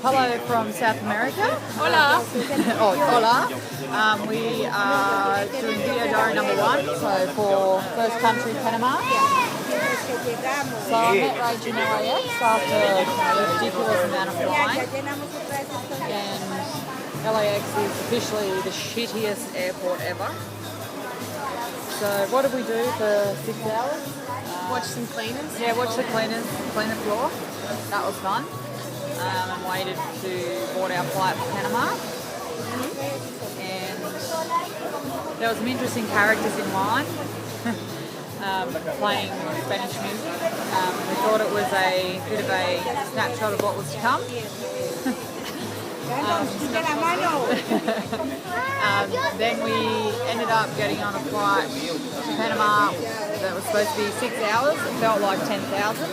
Hello from South America. Hola. Hola. We are doing video diary number 1, so for first country, Panama. So I met Rach in LAX after a ridiculous amount of flying. And LAX is officially the shittiest airport ever. So what did we do for 6 hours? Watch some cleaners. Yeah, watch the cleaners clean the floor. That was fun. And waited to board our flight for Panama. And there were some interesting characters in line playing Spanish music. We thought it was a bit of a snapshot of what was to come. Then we ended up getting on a flight to Panama that was supposed to be 6 hours. It felt like 10,000.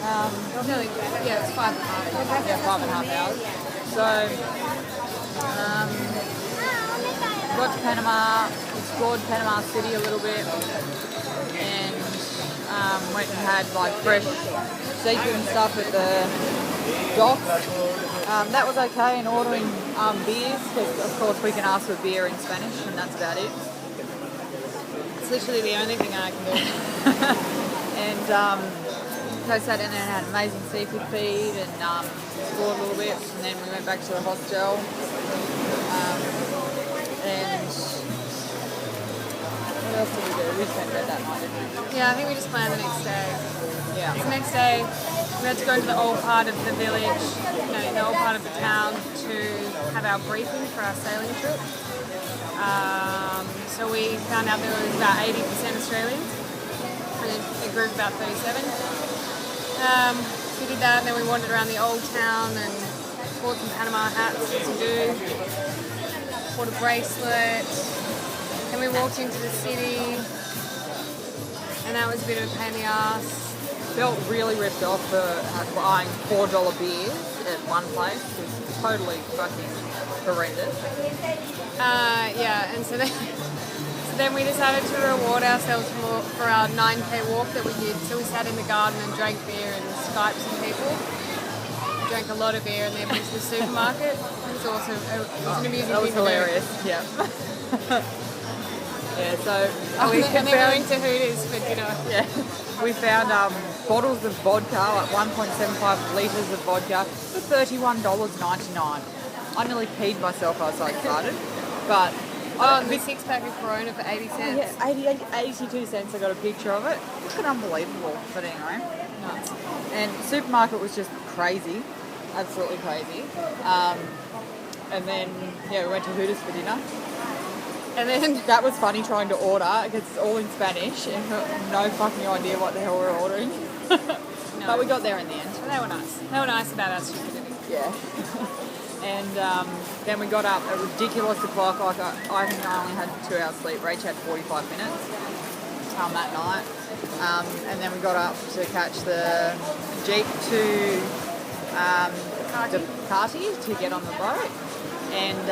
Yeah, it's 5.5. Yeah, 5.5 hours. So, got to Panama, explored Panama City a little bit, and went and had like fresh seafood stuff at the docks. That was okay, and ordering beers, because of course we can ask for beer in Spanish, and that's about it. It's literally the only thing I can do. And so I sat in and had amazing seafood feed and explored a little bit, and then we went back to the hostel. And what else did we do? We spent bed that night, didn't we? Yeah, I think we just planned the next day. Yeah. The next day, we had to go to the old part of the village, the old part of the town, to have our briefing for our sailing trip. So we found out there was about 80% Australians, and a group of about 37. We did that, and then we wandered around the old town and bought some Panama hats to do, bought a bracelet, then we walked into the city, and that was a bit of a pain in the ass. Felt really ripped off for buying $4 beers at one place. It was totally fucking horrendous. And so then we decided to reward ourselves for our 9K walk that we did. So we sat in the garden and drank beer and Skyped some people. Drank a lot of beer and then went to the supermarket. It was awesome. It was an amusing That was thing to do. hilarious. Yeah. Yeah. So and then going to Hooters for dinner. Yeah. We found bottles of vodka, like 1.75 litres of vodka, for $31.99. I nearly peed myself. I was so excited, but. And the 6-pack of Corona for 80 cents. Yeah, 82 cents. I got a picture of it. Fucking unbelievable. But anyway, Nuts. and supermarket was just crazy, absolutely crazy. And then we went to Hooters for dinner. And then That was funny trying to order because it's all in Spanish and no fucking idea what the hell we're ordering. But we got there in the end. they were nice. They were nice about our stupidity. Yeah. And then we got up a ridiculous o'clock. Like I think I only had 2 hours sleep. Rach had 45 minutes that night. And then we got up to catch the Jeep to Ducati to get on the boat. And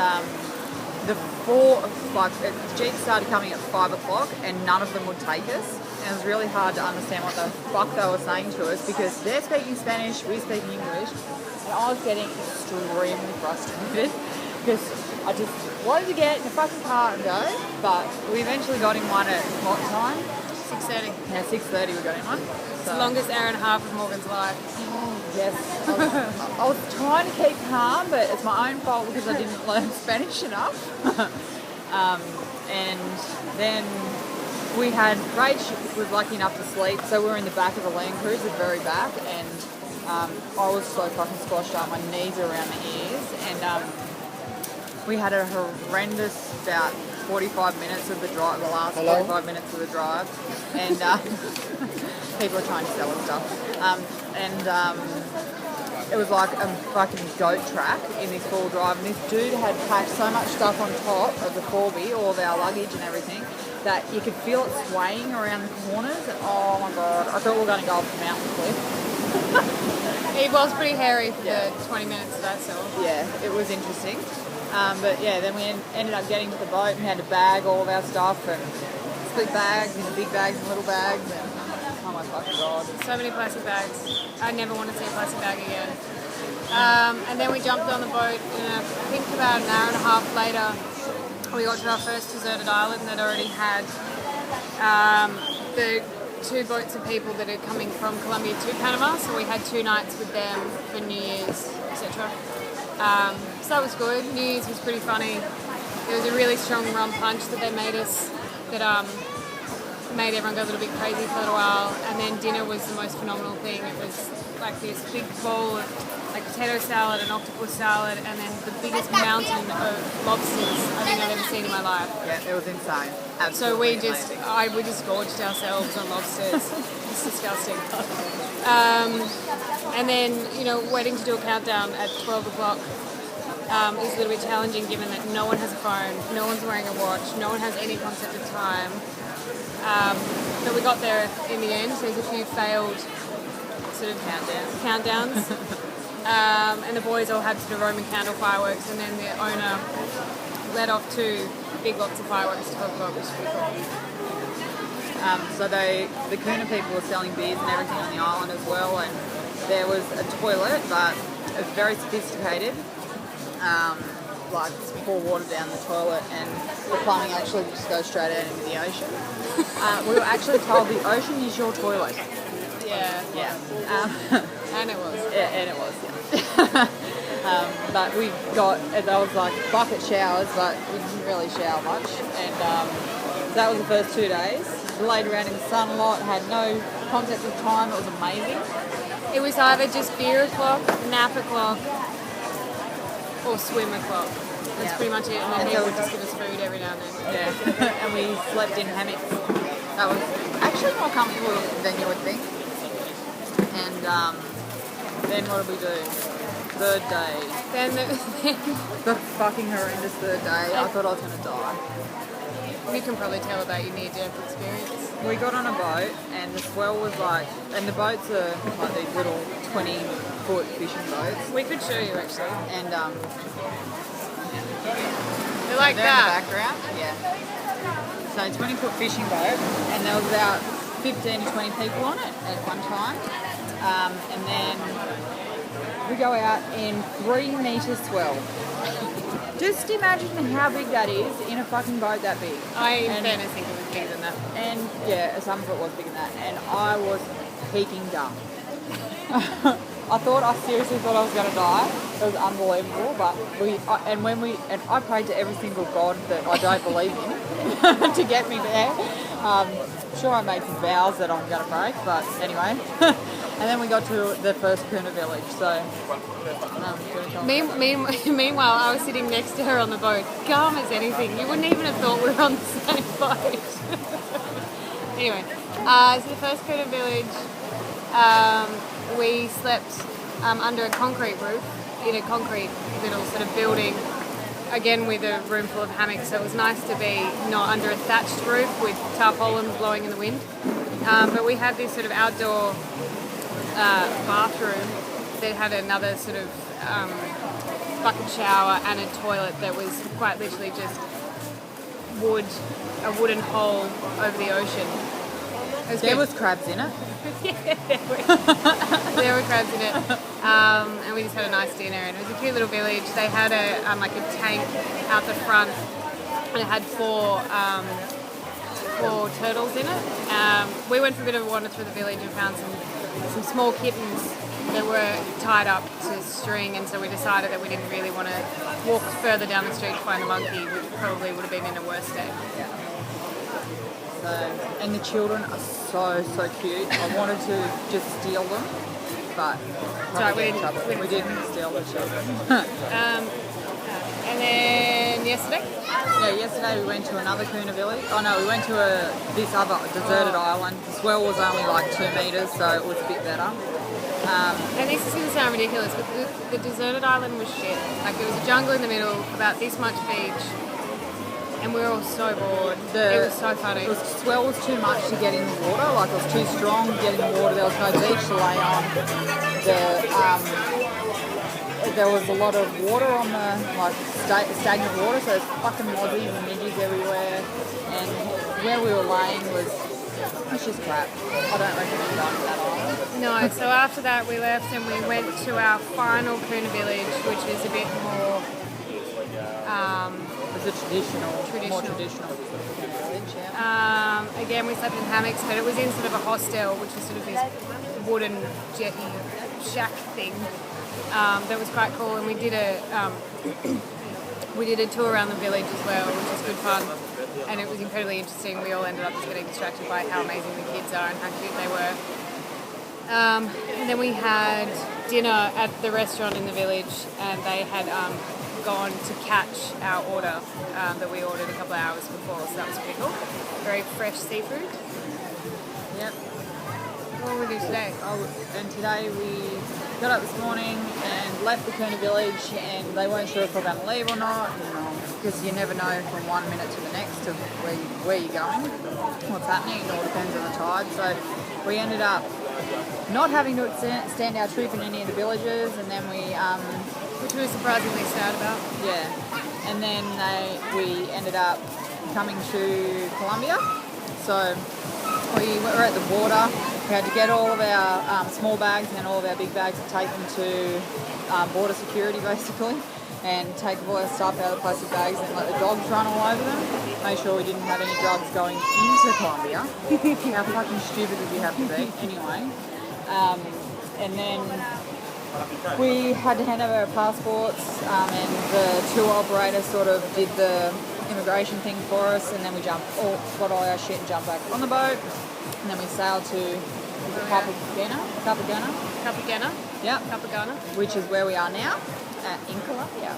the Jeep started coming at 5 o'clock and none of them would take us. And it was really hard to understand what the fuck they were saying to us because they're speaking Spanish, we're speaking English. And I was getting extremely frustrated because I just wanted to get in the fucking car and go, but we eventually got in one at what time? 6:30. Yeah, 6:30 we got in one. It's the longest hour and a half of Morgan's life. Yes. I was trying to keep calm, but it's my own fault because I didn't learn Spanish enough. And then Rach was lucky enough to sleep, so we were in the back of the Land Cruiser, the very back, and I was so fucking squashed up, my knees are around my ears, and we had a horrendous about 45 minutes of the drive, the last 45 minutes of the drive, and people are trying to sell us stuff, it was like a fucking goat track in this full drive, and this dude had packed so much stuff on top of the 4B, all of our luggage and everything, that you could feel it swaying around the corners, and oh my god, I thought we were going to go off the mountain cliff. It was pretty hairy for the 20 minutes of that song. Yeah, it was interesting. But yeah, then we ended up getting to the boat and we had to bag all of our stuff and split bags into big bags and little bags. And oh my my God. So many plastic bags. I never want to see a plastic bag again. And then we jumped on the boat, and I think about an hour and a half later, we got to our first deserted island that already had the 2 boats of people that are coming from Colombia to Panama. So we had 2 nights with them for New Year's, etc. So that was good. New Year's was pretty funny. There was a really strong rum punch that they made us that made everyone go a little bit crazy for a little while. And then dinner was the most phenomenal thing. It was like this big bowl of like potato salad and octopus salad, and then the biggest mountain of lobsters I think I've ever seen in my life. Yeah, it was insane. Absolutely So we amazing. just gorged ourselves on lobsters. It's disgusting. And then, waiting to do a countdown at 12 o'clock is a little bit challenging given that no one has a phone, no one's wearing a watch, no one has any concept of time. But we got there in the end. There's a few failed sort of countdowns. And the boys all had sort of Roman candle fireworks, and then the owner let off 2 big lots of fireworks at 12 o'clock, which was pretty cool. So the Kuna people were selling beers and everything on the island as well, and there was a toilet, but it was very sophisticated. Like just pour water down the toilet, and the plumbing actually just goes straight out into the ocean. We were actually told the ocean is your toilet. Yeah. Yeah. And it was. Yeah, and it was. Yeah. But we got, there was like bucket showers, but we didn't really shower much, and that was the first 2 days. We laid around in the sun a lot, had no concept of time. It was amazing. It was either just beer o'clock, nap o'clock, or swim o'clock. That's pretty much it. And then people would just give us food every now and then. Yeah. And we slept in hammocks. That was actually more comfortable than you would think. And then what did we do? Third day. Then The fucking horrendous third day. I thought I was going to die. you can probably tell about your near-death experience. We got on a boat, and the swell was like, and the boats are like these little 20-foot fishing boats. We could show you actually. And They're like they're that. in the background. Yeah. So 20-foot fishing boat, and there was about 15 to 20 people on it at one time. And then we go out in 3 metre swell. Just imagine how big that is in a fucking boat that big. In fairness, think it was bigger than that. And yeah, some of it was bigger than that. And I was peaking dumb. I seriously thought I was going to die. It was unbelievable. But I prayed to every single god that I don't believe in to get me there. Sure, I made some vows that I'm going to break, but anyway. And then we got to the first Kuna village. So, Meanwhile, I was sitting next to her on the boat, calm as anything. You wouldn't even have thought we were on the same boat. Anyway, so the first Kuna village, we slept under a concrete roof in a concrete little sort of building, again with a room full of hammocks. So it was nice to be not under a thatched roof with tarpaulins blowing in the wind. But we had this sort of outdoor bathroom that had another sort of bucket shower and a toilet that was quite literally just a wooden hole over the ocean. there was crabs in it. Yeah, there were crabs in it, and we just had a nice dinner. And it was a cute little village. They had a tank out the front, and it had 4 turtles in it. We went for a bit of a wander through the village and found some small kittens that were tied up to string, and so we decided that we didn't really want to walk further down the street to find the monkey, which probably would have been in a worse state. So, and the children are so cute. I wanted to just steal them, but Sorry, we didn't steal the children. And then yesterday? Yeah, yesterday we went to another Kuna village. Oh no, we went to this other deserted island. The swell was only like 2 metres, so it was a bit better. And this is going to sound ridiculous, but the deserted island was shit. Like, there was a jungle in the middle, about this much beach, and we were all so bored. It was so funny. The swell was too much to get in the water. Like, it was too strong to get in the water. There was no beach to lay on. There was a lot of water on the stagnant water, so there's fucking mozzies and midges everywhere. And where we were laying was It's just crap. I don't recommend going to that island. No, so after that we left and we went to our final Kuna village, which is a bit more It's a more traditional village, yeah. again, we slept in hammocks, but it was in sort of a hostel, which was sort of this wooden jetty shack thing that was quite cool. And we did a tour around the village as well, which was good fun. And it was incredibly interesting. We all ended up just getting distracted by how amazing the kids are and how cute they were. And then we had dinner at the restaurant in the village, and they had gone to catch our order that we ordered a couple of hours before, so that was pretty cool. Very fresh seafood. Yep. What will we do today? And today we got up this morning and left the Kuna village, and they weren't sure if we're going to leave or not, because you never know from 1 minute to the next of where you're going, what's happening. It all depends on the tide. So we ended up not having to extend our trip in any of the villages, and then we which we were surprisingly sad about. Yeah, and then we ended up coming to Colombia. So we were at the border. We had to get all of our small bags and all of our big bags and take them to border security, basically, and take all our stuff out of the plastic bags and let the dogs run all over them. Make sure we didn't have any drugs going into Colombia. How fucking stupid did we have to be? Anyway, and then we had to hand over our passports, and the tour operator sort of did the immigration thing for us, and then we got all our shit and jumped back on the boat, and then we sailed to Cartagena. Yep. Cartagena. Which is where we are now, in Colombia.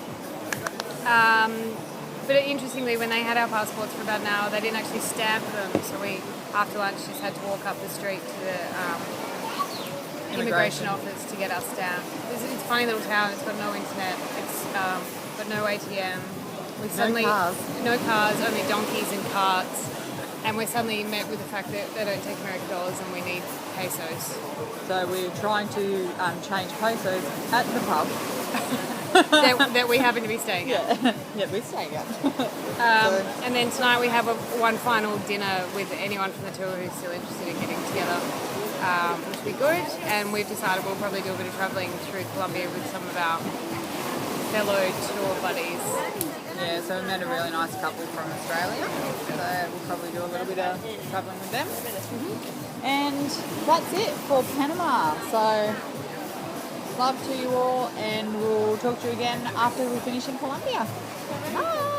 But interestingly, when they had our passports for about an hour, they didn't actually stamp them, so we, after lunch, just had to walk up the street to the immigration office to get our stamp. It's a funny little town. It's got no internet. It's got no ATM. No cars, only donkeys and carts. And we're suddenly met with the fact that they don't take American dollars and we need pesos. So we're trying to change pesos at the pub. that we happen to be staying at. Yeah, we're staying at. And then tonight we have one final dinner with anyone from the tour who's still interested in getting together, which will be good. And we've decided we'll probably do a bit of travelling through Colombia with some of our fellow tour buddies. Yeah, so we met a really nice couple from Australia, so we'll probably do a little bit of travelling with them. Mm-hmm. And that's it for Panama. So love to you all, and we'll talk to you again after we finish in Colombia. Bye!